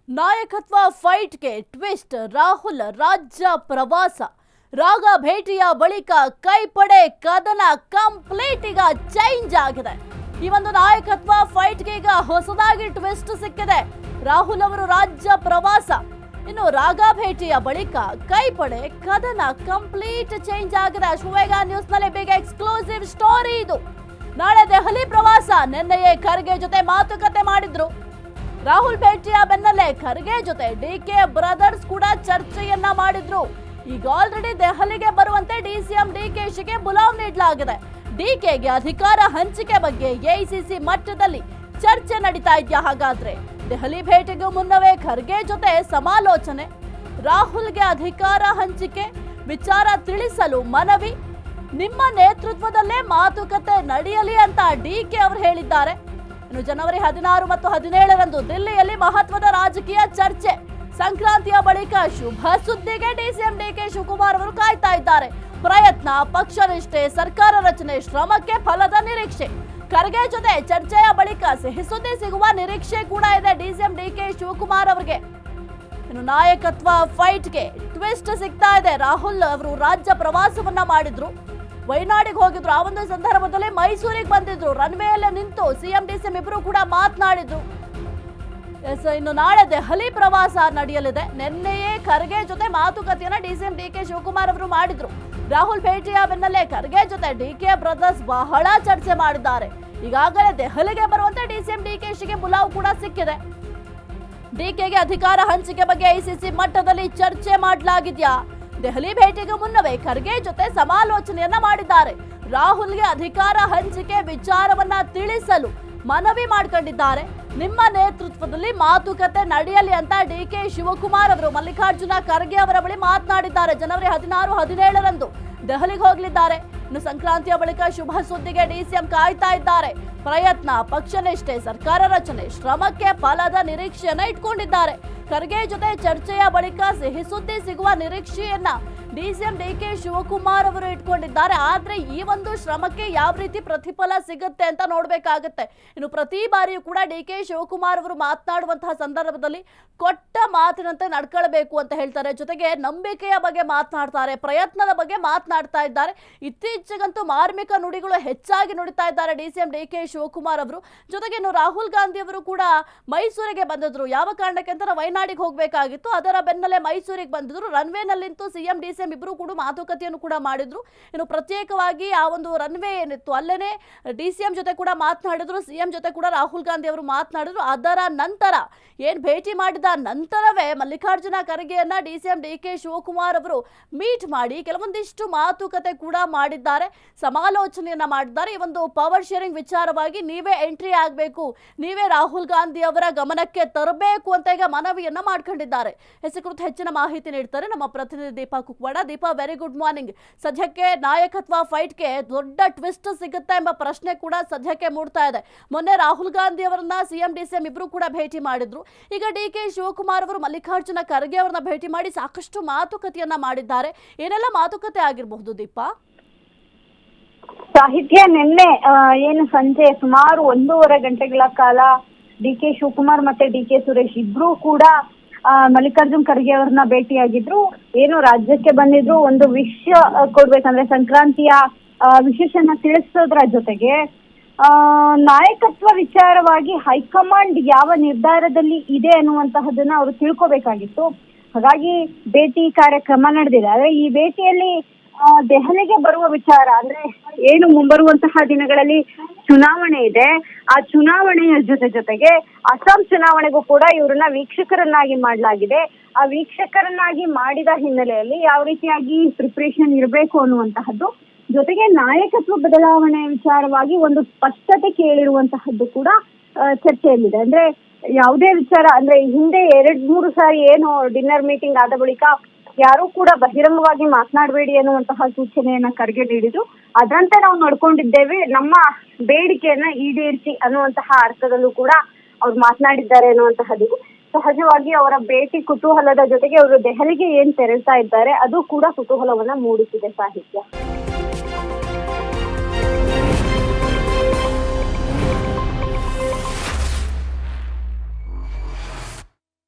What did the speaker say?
ನಾಯಕತ್ವ ಫೈಟ್ಗೆ ಟ್ವಿಸ್ಟ್. ರಾಹುಲ್ ರಾಜ್ಯ ಪ್ರವಾಸ, ರಾಗ ಭೇಟಿಯ ಬಳಿಕ ಕೈಪಡೆ ಕದನ ಕಂಪ್ಲೀಟ್ ಈಗ ಚೇಂಜ್ ಆಗಿದೆ. ಈ ಒಂದು ನಾಯಕತ್ವ ಫೈಟ್ಗೆ ಈಗ ಹೊಸದಾಗಿ ಟ್ವಿಸ್ಟ್ ಸಿಕ್ಕಿದೆ. ರಾಹುಲ್ ಅವರು ರಾಜ್ಯ ಪ್ರವಾಸ, ಇನ್ನು ರಾಗ ಭೇಟಿಯ ಬಳಿಕ ಕೈಪಡೆ ಕದನ ಕಂಪ್ಲೀಟ್ ಚೇಂಜ್ ಆಗಿದೆ. ಶುವೇಗ ನ್ಯೂಸ್ ನಲ್ಲಿ ಬಿಗ್ ಎಕ್ಸ್ಕ್ಲೂಸಿವ್ ಸ್ಟೋರಿ ಇದು. ನಾಳೆ ದೆಹಲಿ ಪ್ರವಾಸ, ನಿನ್ನೆಯೇ ಖರ್ಗೆ ಜೊತೆ ಮಾತುಕತೆ ಮಾಡಿದ್ರು. ರಾಹುಲ್ ಭೇಟಿಯ ಬೆನ್ನಲ್ಲೇ ಖರ್ಗೆ ಜೊತೆ ಡಿಕೆ ಬ್ರದರ್ಸ್ ಕೂಡ ಚರ್ಚೆಯನ್ನ ಮಾಡಿದ್ರು. ಈಗ ಆಲ್ರೆಡಿ ದೆಹಲಿಗೆ ಬರುವಂತೆ ಡಿಸಿಎಂ ಡಿಕೆಶಿಗೆ ಬುಲಾವ್ ನೀಡಲಾಗಿದೆ. ಡಿಕೆಗೆ ಅಧಿಕಾರ ಹಂಚಿಕೆ ಬಗ್ಗೆ ಎಐಸಿಸಿ ಮಟ್ಟದಲ್ಲಿ ಚರ್ಚೆ ನಡೀತಾ ಇದೆಯಾ? ಹಾಗಾದ್ರೆ ದೆಹಲಿ ಭೇಟಿಗೂ ಮುನ್ನವೇ ಖರ್ಗೆ ಜೊತೆ ಸಮಾಲೋಚನೆ, ರಾಹುಲ್ಗೆ ಅಧಿಕಾರ ಹಂಚಿಕೆ ವಿಚಾರ ತಿಳಿಸಲು ಮನವಿ, ನಿಮ್ಮ ನೇತೃತ್ವದಲ್ಲೇ ಮಾತುಕತೆ ನಡೆಯಲಿ ಅಂತ ಡಿಕೆ ಅವರು ಹೇಳಿದ್ದಾರೆ. ಇನ್ನು ಜನವರಿ 16 ಮತ್ತು 17ರಂದು ದಿಲ್ಲಿಯಲ್ಲಿ ಮಹತ್ವದ ರಾಜಕೀಯ ಚರ್ಚೆ. ಸಂಕ್ರಾಂತಿಯ ಬಳಿಕ ಶುಭ ಸುದ್ದಿಗೆ ಡಿಸಿಎಂ ಡಿಕೆ ಶಿವಕುಮಾರ್ ಅವರು ಕಾಯ್ತಾ ಇದ್ದಾರೆ. ಪ್ರಯತ್ನ, ಪಕ್ಷನಿಷ್ಠೆ, ಸರ್ಕಾರ ರಚನೆ, ಶ್ರಮಕ್ಕೆ ಫಲದ ನಿರೀಕ್ಷೆ. ಖರ್ಗೆ ಜೊತೆ ಚರ್ಚೆಯ ಬಳಿಕ ಸಿಹಿ ಸುದ್ದಿ ಸಿಗುವ ನಿರೀಕ್ಷೆ ಕೂಡ ಇದೆ ಡಿಸಿಎಂ ಡಿಕೆ ಶಿವಕುಮಾರ್ ಅವರಿಗೆ. ಇನ್ನು ನಾಯಕತ್ವ ಫೈಟ್ಗೆ ಟ್ವಿಸ್ಟ್ ಸಿಗ್ತಾ ಇದೆ. ರಾಹುಲ್ ಅವರು ರಾಜ್ಯ ಪ್ರವಾಸವನ್ನ ಮಾಡಿದ್ರು, ವಯನಾಡಿಗೆ ಹೋಗಿದ್ರು. ಆ ಒಂದು ಸಂದರ್ಭದಲ್ಲಿ ಮೈಸೂರಿಗೆ ಬಂದಿದ್ರು. ರನ್ವೇಯಲ್ಲೇ ನಿಂತು ಸಿಎಂ ಡಿಸಿಎಂ ಇಬ್ರು ಕೂಡ ಮಾತನಾಡಿದ್ರು. ಇನ್ನು ನಾಳೆ ದೆಹಲಿ ಪ್ರವಾಸ ನಡೆಯಲಿದೆ. ನಿನ್ನೆಯೇ ಖರ್ಗೆ ಜೊತೆ ಮಾತುಕತೆಯನ್ನ ಡಿಸಿಎಂ ಡಿಕೆ ಶಿವಕುಮಾರ್ ಅವರು ಮಾಡಿದ್ರು. ರಾಹುಲ್ ಭೇಟಿಯ ಬೆನ್ನಲ್ಲೇ ಖರ್ಗೆ ಜೊತೆ ಡಿಕೆ ಬ್ರದರ್ಸ್ ಬಹಳ ಚರ್ಚೆ ಮಾಡಿದ್ದಾರೆ. ಈಗಾಗಲೇ ದೆಹಲಿಗೆ ಬರುವಂತೆ ಡಿಸಿಎಂ ಡಿಕೆಶಿಗೆ ಬುಲಾವ್ ಕೂಡ ಸಿಕ್ಕಿದೆ. ಡಿಕೆಗೆ ಅಧಿಕಾರ ಹಂಚಿಕೆ ಬಗ್ಗೆ ಎಐಸಿಸಿ ಮಟ್ಟದಲ್ಲಿ ಚರ್ಚೆ ಮಾಡಲಾಗಿದ್ಯಾ? ದೆಹಲಿ ಭೇಟಿಗೂ ಮುನ್ನವೇ ಖರ್ಗೆ ಜೊತೆ ಸಮಾಲೋಚನೆಯನ್ನ ಮಾಡಿದ್ದಾರೆ. ರಾಹುಲ್ಗೆ ಅಧಿಕಾರ ಹಂಚಿಕೆ ವಿಚಾರವನ್ನ ತಿಳಿಸಲು ಮನವಿ ಮಾಡಿಕೊಂಡಿದ್ದಾರೆ. ನಿಮ್ಮ ನೇತೃತ್ವದಲ್ಲಿ ಮಾತುಕತೆ ನಡೆಯಲಿ ಅಂತ ಡಿಕೆ ಶಿವಕುಮಾರ್ ಅವರು ಮಲ್ಲಿಕಾರ್ಜುನ ಖರ್ಗೆ ಅವರ ಬಳಿ ಮಾತನಾಡಿದ್ದಾರೆ. ಜನವರಿ 16, 17ರಂದು ದೆಹಲಿಗೆ ಹೋಗಲಿದ್ದಾರೆ. ಇನ್ನು ಸಂಕ್ರಾಂತಿಯ ಬಳಿಕ ಶುಭ ಸುದ್ದಿಗೆ ಡಿಸಿಎಂ ಕಾಯ್ತಾ ಇದ್ದಾರೆ. ಪ್ರಯತ್ನ, ಪಕ್ಷನಿಷ್ಠೆ, ಸರ್ಕಾರ ರಚನೆ, ಶ್ರಮಕ್ಕೆ ಫಲದ ನಿರೀಕ್ಷೆಯನ್ನ ಇಟ್ಕೊಂಡಿದ್ದಾರೆ. ಖರ್ಗೆ ಜೊತೆ ಚರ್ಚೆಯ ಬಳಿಕ ಸಿಹಿ ಸುದ್ದಿ ಸಿಗುವ ನಿರೀಕ್ಷೆಯನ್ನ ಡಿಸಿಎಂ ಡಿಕೆ ಶಿವಕುಮಾರ್ ಅವರು ಇಟ್ಕೊಂಡಿದ್ದಾರೆ. ಆದ್ರೆ ಈ ಒಂದು ಶ್ರಮಕ್ಕೆ ಯಾವ ರೀತಿ ಪ್ರತಿಫಲ ಸಿಗುತ್ತೆ ಅಂತ ನೋಡ್ಬೇಕಾಗತ್ತೆ. ಇನ್ನು ಪ್ರತಿ ಬಾರಿಯೂ ಕೂಡ ಡಿಕೆ ಶಿವಕುಮಾರ್ ಅವರು ಮಾತನಾಡುವಂತಹ ಸಂದರ್ಭದಲ್ಲಿ ಕೊಟ್ಟ ಮಾತಿನಂತೆ ನಡ್ಕೊಳ್ಬೇಕು ಅಂತ ಹೇಳ್ತಾರೆ. ಜೊತೆಗೆ ನಂಬಿಕೆಯ ಬಗ್ಗೆ ಮಾತನಾಡ್ತಾರೆ, ಪ್ರಯತ್ನದ ಬಗ್ಗೆ ಮಾತನಾಡ್ತಾ ಇದ್ದಾರೆ. ಇತ್ತೀಚೆಗಂತೂ ಮಾರ್ಮಿಕ ನುಡಿಗಳು ಹೆಚ್ಚಾಗಿ ನುಡಿತಾ ಇದ್ದಾರೆ ಡಿಸಿಎಂ ಡಿಕೆ ಶಿವಕುಮಾರ್ ಅವರು. ಜೊತೆಗೆ ಇನ್ನು ರಾಹುಲ್ ಗಾಂಧಿ ಅವರು ಕೂಡ ಮೈಸೂರಿಗೆ ಬಂದಿದ್ರು. ಯಾವ ಕಾರಣಕ್ಕೆ ಅಂತ ವಯನಾಡಿಗೆ ಹೋಗಬೇಕಾಗಿತ್ತು, ಅದರ ಬೆನ್ನಲ್ಲೇ ಮೈಸೂರಿಗೆ ಬಂದಿದ್ರು. ರನ್ವೇನಲ್ಲಿಂತೂ ಸಿಎಂ ಡಿಸಿಎಂ ಇಬ್ರು ಕೂಡ ಮಾತುಕತೆಯನ್ನು ಕೂಡ ಮಾಡಿದ್ರು. ಇನ್ನು ಪ್ರತ್ಯೇಕವಾಗಿ ಆ ಒಂದು ರನ್ವೇ ಏನಿತ್ತು ಅಲ್ಲೇನೆ ಡಿಸಿಎಂ ಜೊತೆ ಕೂಡ ಮಾತನಾಡಿದ್ರು, ಸಿಎಂ ಜೊತೆ ಕೂಡ ರಾಹುಲ್ ಗಾಂಧಿ ಅವರು ಮಾತನಾಡಿದ್ರು. ಅದರ ನಂತರ ಏನ್ ಭೇಟಿ ಮಾಡಿದ ನಂತರವೇ ಮಲ್ಲಿಕಾರ್ಜುನ ಖರ್ಗೆಯನ್ನ ಡಿಸಿಎಂ ಡಿಕೆ ಶಿವಕುಮಾರ್ ಅವರು ಮೀಟ್ ಮಾಡಿ ಕೆಲವೊಂದಿಷ್ಟು ಮಾತುಕತೆ ಕೂಡ ಮಾಡಿದ್ದಾರೆ, ಸಮಾಲೋಚನೆಯನ್ನ ಮಾಡಿದ್ದಾರೆ. ಈ ಒಂದು ಪವರ್ ಶೇರಿಂಗ್ ವಿಚಾರವಾಗಿ ನೀವೇ ಎಂಟ್ರಿ ಆಗಬೇಕು, ನೀವೇ ರಾಹುಲ್ ಗಾಂಧಿ ಅವರ ಗಮನಕ್ಕೆ ತರಬೇಕು ಅಂತ ಈಗ ಮನವಿಯನ್ನ ಮಾಡ್ಕೊಂಡಿದ್ದಾರೆ. ಹೆಸರು ಕುರಿತು ಹೆಚ್ಚಿನ ಮಾಹಿತಿ ನೀಡ್ತಾರೆ ನಮ್ಮ ಪ್ರತಿನಿಧಿ Deepa Kukwada. Deepa, very good morning. ಸದ್ಯಕ್ಕೆ ನಾಯಕತ್ವ ಫೈಟ್ಗೆ ದೊಡ್ಡ ಟ್ವಿಸ್ಟ್ ಸಿಗುತ್ತೆ ಎಂಬ ಪ್ರಶ್ನೆ ಕೂಡ ಸದ್ಯಕ್ಕೆ ಮೂಡ್ತಾ ಇದೆ. ಮೊನ್ನೆ ರಾಹುಲ್ ಗಾಂಧಿ ಅವರನ್ನ ಸಿಎಂ ಡಿಸಿಎಂ ಇಬ್ರು ಕೂಡ ಭೇಟಿ ಮಾಡಿದ್ರು. ಈಗ ಡಿಕೆ ಶಿವಕುಮಾರ್ ಅವರು ಮಲ್ಲಿಕಾರ್ಜುನ ಖರ್ಗೆ ಅವರನ್ನ ಭೇಟಿ ಮಾಡಿ ಸಾಕಷ್ಟು ಮಾತುಕತೆಯನ್ನ ಮಾಡಿದ್ದಾರೆ. ಏನೆಲ್ಲ ಮಾತುಕತೆ ಆಗಿರಬಹುದು ದೀಪಾ? ಸಾಹಿತ್ಯ ನಿನ್ನೆ ಏನು ಸಂಜೆ ಸುಮಾರು 1.5 ಗಂಟೆಗಳ ಕಾಲ ಡಿಕೆ ಶಿವಕುಮಾರ್ ಮತ್ತೆ ಡಿಕೆ ಸುರೇಶ್ ಇಬ್ರು ಕೂಡ ಮಲ್ಲಿಕಾರ್ಜುನ್ ಖರ್ಗೆ ಅವ್ರನ್ನ ಭೇಟಿಯಾಗಿದ್ರು. ಏನು ರಾಜ್ಯಕ್ಕೆ ಬಂದಿದ್ರು, ಒಂದು ವಿಶ್ ಕೊಡ್ಬೇಕಂದ್ರೆ ಸಂಕ್ರಾಂತಿಯ ವಿಶೇಷನ ತಿಳಿಸೋದ್ರ ಜೊತೆಗೆ ನಾಯಕತ್ವ ವಿಚಾರವಾಗಿ ಹೈಕಮಾಂಡ್ ಯಾವ ನಿರ್ಧಾರದಲ್ಲಿ ಇದೆ ಅನ್ನುವಂತಹದನ್ನ ಅವರು ತಿಳ್ಕೊಬೇಕಾಗಿತ್ತು. ಹಾಗಾಗಿ ಭೇಟಿ ಕಾರ್ಯಕ್ರಮ ನಡೆದಿದೆ. ಆದ್ರೆ ಈ ಭೇಟಿಯಲ್ಲಿ ದೆಹಲಿಗೆ ಬರುವ ವಿಚಾರ ಅಂದ್ರೆ ಏನು ಮುಂಬರುವಂತಹ ದಿನಗಳಲ್ಲಿ ಚುನಾವಣೆ ಇದೆ, ಆ ಚುನಾವಣೆಯ ಜೊತೆಗೆ ಅಸ್ಸಾಂ ಚುನಾವಣೆಗೂ ಕೂಡ ಇವ್ರನ್ನ ವೀಕ್ಷಕರನ್ನಾಗಿ ಮಾಡಲಾಗಿದೆ. ಆ ವೀಕ್ಷಕರನ್ನಾಗಿ ಮಾಡಿದ ಹಿನ್ನೆಲೆಯಲ್ಲಿ ಯಾವ ರೀತಿಯಾಗಿ ಪ್ರಿಪರೇಷನ್ ಇರಬೇಕು ಅನ್ನುವಂತಹದ್ದು, ಜೊತೆಗೆ ನಾಯಕತ್ವ ಬದಲಾವಣೆ ವಿಚಾರವಾಗಿ ಒಂದು ಸ್ಪಷ್ಟತೆ ಕೇಳಿರುವಂತಹದ್ದು ಕೂಡ ಚರ್ಚೆಯಲ್ಲಿದೆ. ಅಂದ್ರೆ ಯಾವುದೇ ವಿಚಾರ ಅಂದ್ರೆ ಹಿಂದೆ 2-3 ಸಾರಿ ಏನು ಡಿನ್ನರ್ ಮೀಟಿಂಗ್ ಆದ ಬಳಿಕ ಯಾರು ಕೂಡ ಬಹಿರಂಗವಾಗಿ ಮಾತನಾಡಬೇಡಿ ಅನ್ನುವಂತಹ ಸೂಚನೆಯನ್ನ ಖರ್ಗೆ ನೀಡಿದ್ರು. ಅದರಂತೆ ನಾವು ನಡ್ಕೊಂಡಿದ್ದೇವೆ, ನಮ್ಮ ಬೇಡಿಕೆಯನ್ನ ಈಡೇರಿಸಿ ಅನ್ನುವಂತಹ ಅರ್ಥದಲ್ಲೂ ಕೂಡ ಅವ್ರು ಮಾತನಾಡಿದ್ದಾರೆ ಅನ್ನುವಂತಹದ್ದು. ಸಹಜವಾಗಿ ಅವರ ಭೇಟಿ ಕುತೂಹಲದ ಜೊತೆಗೆ ಅವರು ದೆಹಲಿಗೆ ಏನ್ ತೆರಳ್ತಾ ಇದ್ದಾರೆ ಅದು ಕೂಡ ಕುತೂಹಲವನ್ನ ಮೂಡಿಸಿದೆ ಸಾಹಿತ್ಯ.